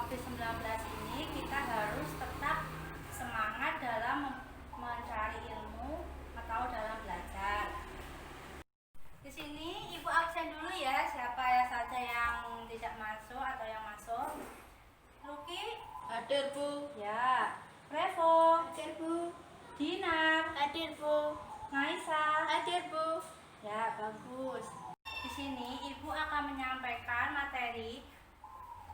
COVID-19 ini kita harus tetap semangat dalam mencari ilmu atau dalam belajar. Di sini Ibu absen dulu ya, siapa ya saja yang tidak masuk atau yang masuk. Luki? Hadir, Bu. Ya. Revo? Hadir, Bu. Dinar? Hadir, Bu. Naisa? Hadir, Bu. Ya, bagus. Di sini Ibu akan menyampaikan materi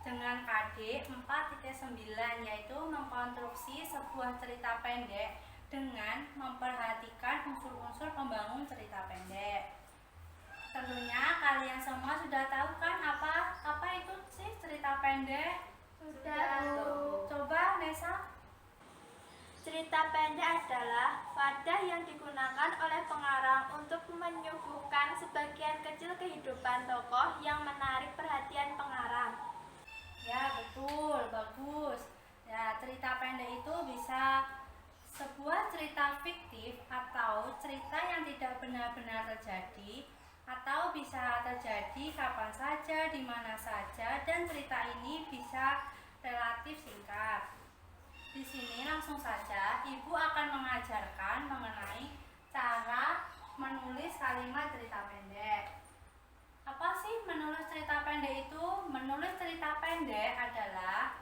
dengan KD 4.9, yaitu mengkonstruksi sebuah cerita pendek dengan memperhatikan unsur-unsur pembangun cerita pendek. Tentunya kalian semua sudah tahu kan apa itu sih cerita pendek? Sudah, Bu. Coba Nesa. Cerita pendek adalah wadah yang digunakan oleh pengarang untuk menyuguhkan sebagian kecil kehidupan tokoh yang menarik perhatian pengarang. Ya, betul, bagus. Ya, cerita pendek itu bisa sebuah cerita fiktif atau cerita yang tidak benar-benar terjadi, atau bisa terjadi kapan saja, di mana saja, dan cerita ini bisa relatif singkat. Di sini langsung saja Ibu akan mengajarkan mengenai cara menulis kalimat cerita pendek. Apa sih menulis cerita pendek itu? Menulis cerita pendek adalah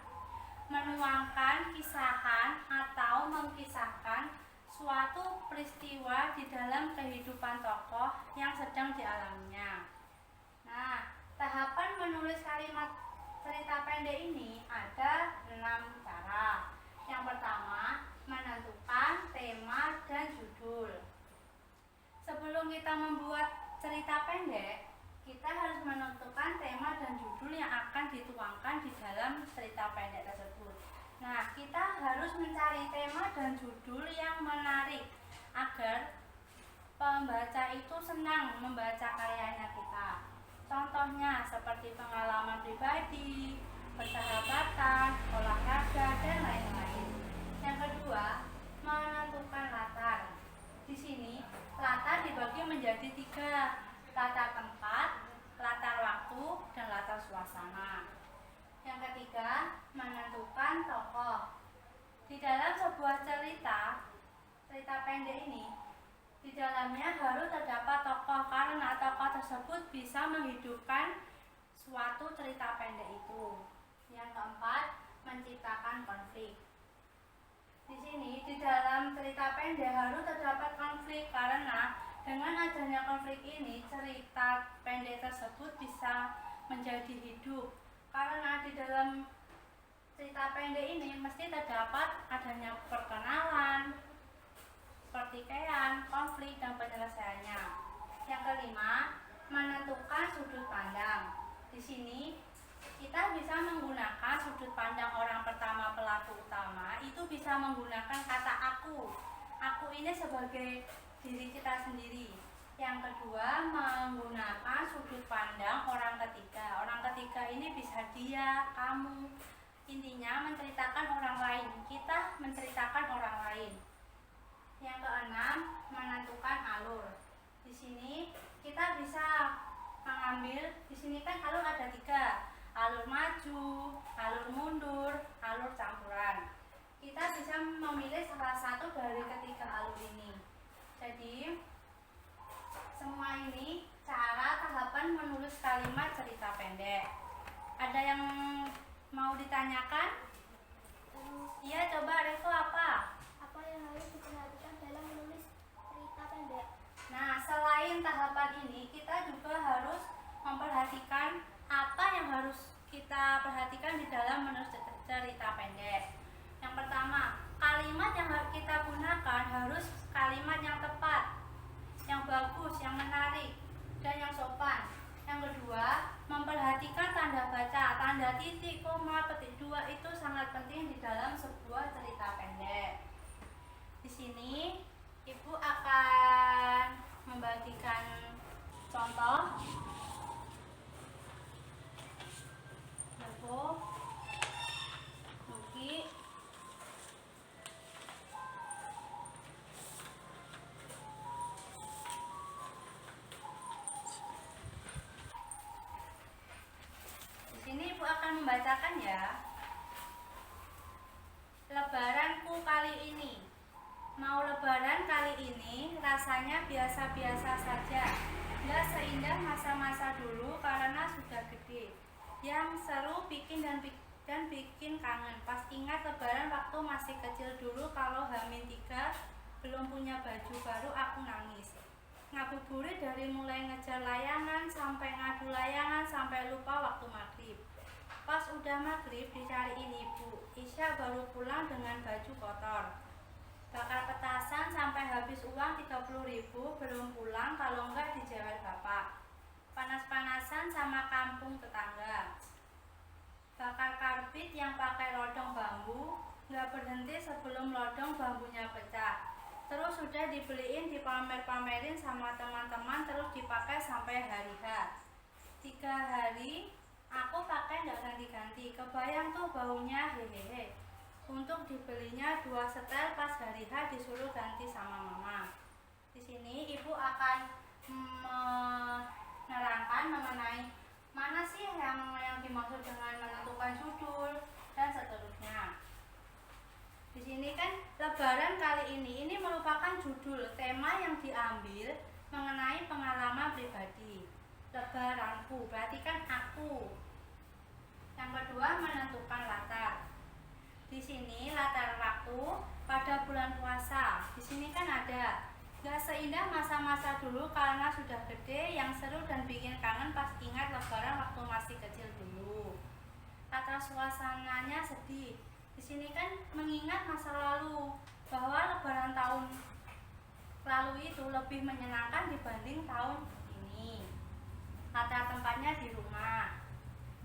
menuangkan kisahan atau mengkisahkan suatu peristiwa di dalam kehidupan tokoh yang sedang dialaminya. Nah, tahapan menulis kalimat cerita pendek ini ada 6 cara. Yang pertama, menentukan tema dan judul. Sebelum kita membuat cerita pendek, kita harus menentukan tema dan judul yang akan dituangkan di dalam cerita pendek tersebut. Nah, kita harus mencari tema dan judul yang menarik agar pembaca itu senang membaca karyanya kita. Contohnya seperti pengalaman pribadi, persahabatan, olahraga, dan lain-lain. Yang kedua, menentukan latar. Di sini latar dibagi menjadi 3, latar tempat, latar waktu, dan latar suasana. Yang ketiga, menentukan tokoh. Di dalam sebuah cerita pendek ini, di dalamnya harus terdapat tokoh karena tokoh tersebut bisa menghidupkan suatu cerita pendek itu. Yang keempat, menciptakan konflik. Di sini di dalam cerita pendek harus terdapat konflik karena dengan adanya konflik ini cerita pendek tersebut bisa menjadi hidup. Karena di dalam cerita pendek ini mesti terdapat adanya perkenalan, pertikaian, konflik, dan penyelesaiannya. Yang kelima, menentukan sudut pandang. Di sini kita bisa menggunakan sudut pandang orang pertama pelaku utama, itu bisa menggunakan kata aku. Aku ini sebagai diri kita sendiri. Yang kedua, menggunakan sudut pandang orang ketiga. Orang ketiga ini bisa dia, kamu. Intinya menceritakan orang lain. Kita menceritakan orang lain. Yang keenam, menentukan alur. Di sini kita bisa mengambil, di sini kan alur ada 3, alur maju, alur mundur, alur campuran. Kita bisa memilih salah satu dari ketiga alur ini. Jadi semua ini cara tahapan menulis kalimat cerita pendek. Ada yang mau ditanyakan? Iya, coba Revo, apa? Apa yang harus diperhatikan dalam menulis cerita pendek? Nah, selain tahapan ini, kita juga harus memperhatikan apa yang harus kita perhatikan di dalam menulis cerita pendek. Yang pertama, kalimat yang kita gunakan harus kalimat yang tepat, yang bagus, yang menarik, dan yang sopan. Yang kedua, memperhatikan tanda baca, tanda titik, koma, petik 2 itu sangat penting di dalam sebuah cerita pendek. Di sini Ibu akan membagikan contoh. Lepo, Luki. Di sini Ibu akan membacakan ya. lebaranku kali ini. Mau lebaran kali ini rasanya biasa-biasa saja. Nggak seindah masa-masa dulu karena sudah gede. Yang seru bikin dan bikin kangen. Pas ingat lebaran waktu masih kecil dulu, kalau H-3 belum punya baju baru aku nangis. Ngabuburit dari mulai ngejar layangan sampai ngadu layangan sampai lupa waktu maghrib. Pas udah maghrib dicariin ibu, Isya baru pulang dengan baju kotor. Bakar petasan sampai habis uang 30.000, belum pulang kalau enggak dijewel bapak. Panas-panasan sama kampung tetangga. Bakar karbit yang pakai lodong bambu, nggak berhenti sebelum lodong bambunya pecah. Terus sudah dibeliin, dipamer-pamerin sama teman-teman, terus dipakai sampai hari H. 3 hari aku pakai nggak ganti-ganti, kebayang tuh baunya hehehe. Untuk dibelinya 2 setel, pas hari H disuruh ganti sama mama. Di sini ibu akan menerangkan mengenai mana sih yang dimaksud dengan menentukan judul dan seterusnya. Di sini kan lebaran kali ini merupakan judul, tema yang diambil mengenai pengalaman pribadi. Lebaranku berarti kan aku. Yang kedua menentukan latar. Di sini latar waktu pada bulan puasa. Di sini kan ada gak seindah masa-masa dulu karena sudah gede, yang seru dan bikin kangen pas ingat lebaran waktu masih kecil dulu. Latar suasananya sedih. Di sini kan mengingat masa lalu, bahwa lebaran tahun lalu itu lebih menyenangkan dibanding tahun ini. Latar tempatnya di rumah.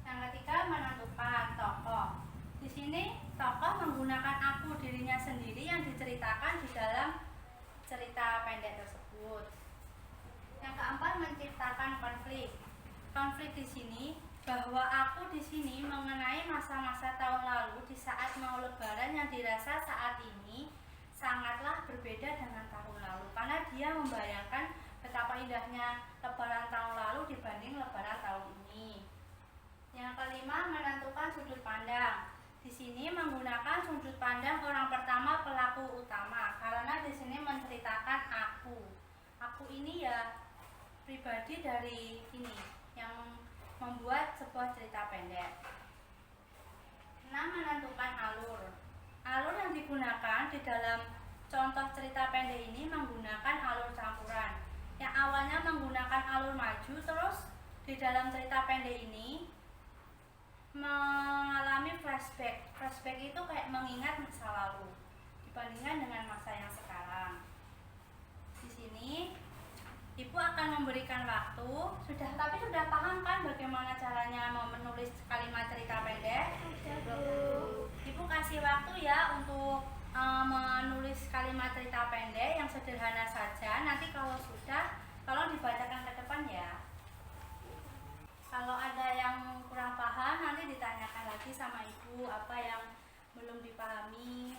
Yang ketiga menentukan tokoh. Di sini tokoh menggunakan aku, dirinya sendiri yang diceritakan di dalam cerita pendek tersebut. Yang keempat menciptakan konflik. Konflik di sini bahwa aku di sini mengenai masa-masa tahun lalu di saat mau lebaran yang dirasa saat ini sangatlah berbeda dengan tahun lalu, karena dia membayangkan betapa indahnya lebaran tahun lalu dibanding lebaran tahun ini. Yang kelima menentukan sudut pandang. Di sini menggunakan sudut pandang orang pertama pelaku utama, karena di sini menceritakan aku. Aku ini ya pribadi dari ini yang membuat sebuah cerita pendek. 6. Menentukan alur. Alur yang digunakan di dalam contoh cerita pendek ini menggunakan alur campuran. Yang awalnya menggunakan alur maju, terus di dalam cerita pendek ini mengalami flashback. Flashback itu kayak mengingat masa lalu dibandingkan dengan masa yang sekarang. Di sini ibu akan memberikan waktu, tapi sudah paham kan bagaimana caranya menulis kalimat cerita pendek? Ibu kasih waktu ya untuk menulis kalimat cerita pendek yang sederhana saja. Nanti kalau sudah, tolong dibacakan ke depan ya. Kalau ada yang kurang paham, nanti ditanyakan lagi sama ibu apa yang belum dipahami.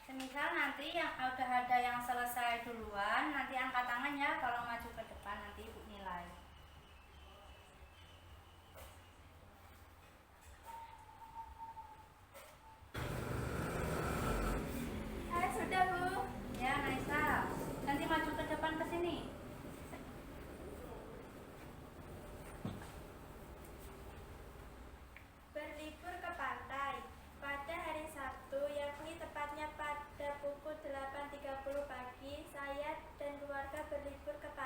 Semisal nanti yang udah ada yang selesai duluan, nanti angkat tangan ya, tolong maju ke depan, nanti ibu nilai. Sudah Bu. Ya Naisa, nanti maju ke depan ke sini. Berlibur ke pantai. Pada hari Sabtu, yakni tepatnya pada pukul 8.30 pagi, saya dan keluarga berlibur ke pantai.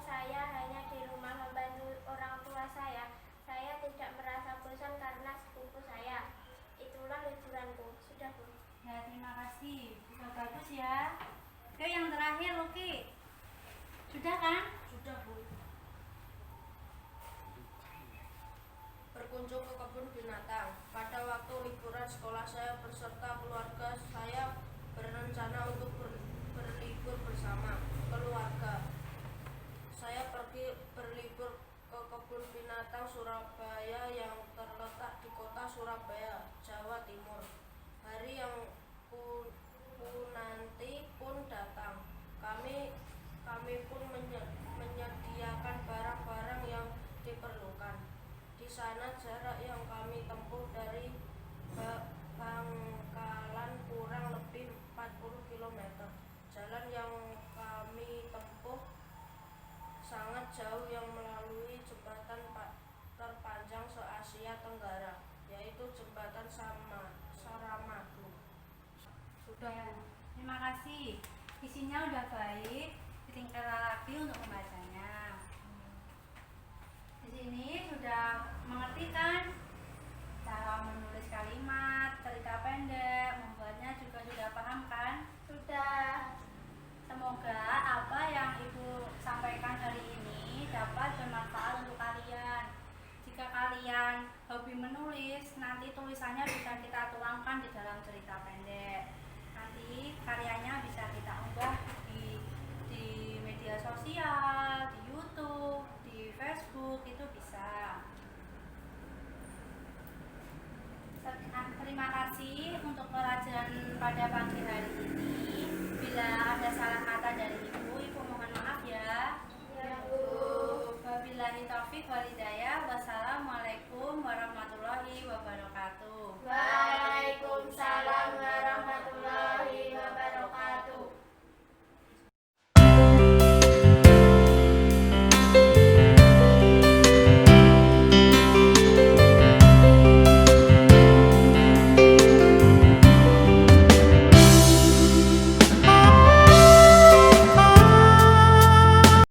saya hanya di rumah membantu orang tua saya tidak merasa bosan karena sepupu saya. Itulah liburanku. Sudah, Bu. Ya, terima kasih. Sudah bagus ya. Oke, yang terakhir, Luki. Sudah kan? Sudah, Bu. Berkunjung ke kebun binatang. Pada waktu liburan sekolah saya beserta keluarga saya berencana untuk berlibur bersama keluarga. Saya pergi berlibur ke kebun binatang Surabaya yang terletak di kota Surabaya, Jawa Timur. Hari yang nanti pun datang. Kami pun menyediakan barang-barang yang diperlukan. Di sana jarak yang kami tempuh dari Bangkalan kurang lebih 40 km. Jalan yang kami tempuh sangat jauh yang melalui jembatan terpanjang se-Asia Tenggara, yaitu jembatan Saramadu. Sudah, Ya, Bu. terima kasih. Isinya udah baik. Tinggal lagi untuk membacanya. Di sini sudah mengerti kan cara menulis kalimat, cerita pendek, membuatnya juga sudah paham kan? Sudah. Semoga apa yang Ibu sampaikan hari ini dapat bermanfaat untuk kalian. Jika kalian hobi menulis, nanti tulisannya bisa kita tuangkan di dalam cerita pendek. Nanti karyanya bisa kita unggah di media sosial, di YouTube, di Facebook, itu bisa. Terima kasih untuk pelajaran pada pagi hari ini. Bila ada